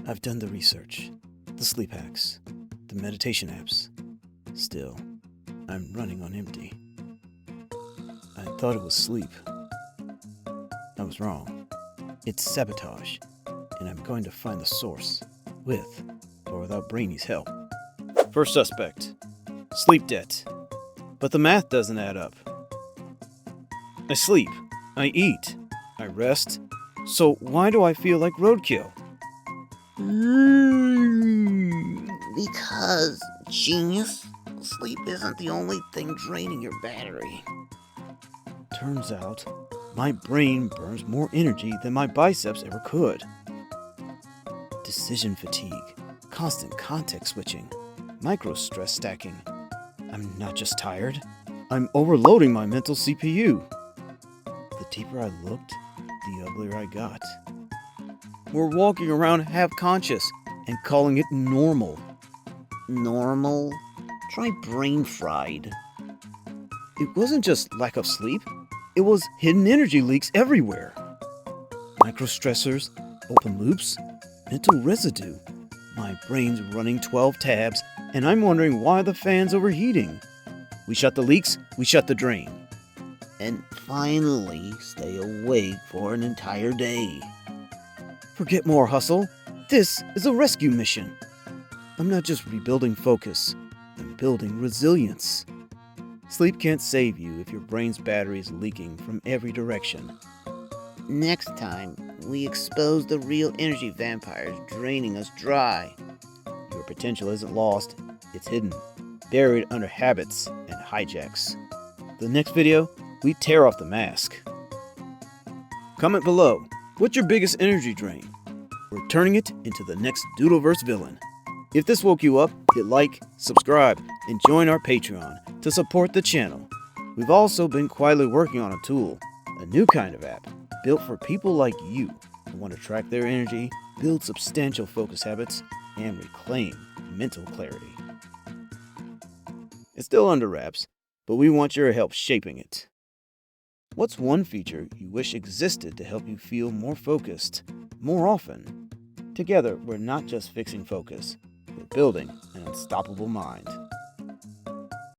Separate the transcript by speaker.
Speaker 1: I've done the research, the sleep hacks, the meditation apps. Still, I'm running on empty. I thought it was sleep. I was wrong. It's sabotage, and I'm going to find the source, with or without Brainy's help. First suspect, sleep debt. But the math doesn't add up. I sleep, I eat, I rest, so why do I feel like roadkill?
Speaker 2: Because, genius, sleep isn't the only thing draining your battery.
Speaker 1: Turns out, my brain burns more energy than my biceps ever could. Decision fatigue, constant context switching, micro-stress stacking. I'm not just tired, I'm overloading my mental CPU. The deeper I looked, the uglier I got. We're walking around half-conscious and calling it normal.
Speaker 2: Normal? Try brain fried.
Speaker 1: It wasn't just lack of sleep, it was hidden energy leaks everywhere. Microstressors, open loops, mental residue. My brain's running 12 tabs, and I'm wondering why the fan's overheating. We shut the leaks, we shut the drain.
Speaker 2: And finally, stay awake for an entire day.
Speaker 1: Forget more hustle. This is a rescue mission. I'm not just rebuilding focus, I'm building resilience. Sleep can't save you if your brain's battery is leaking from every direction.
Speaker 2: Next time, we expose the real energy vampires draining us dry.
Speaker 1: Your potential isn't lost, it's hidden, buried under habits and hijacks. The next video, we tear off the mask. Comment below, what's your biggest energy drain? We're turning it into the next Doodleverse villain. If this woke you up, hit like, subscribe, and join our Patreon to support the channel. We've also been quietly working on a tool, a new kind of app, built for people like you who want to track their energy, build substantial focus habits, and reclaim mental clarity. It's still under wraps, but we want your help shaping it. What's one feature you wish existed to help you feel more focused, more often? Together, we're not just fixing focus, we're building an unstoppable mind.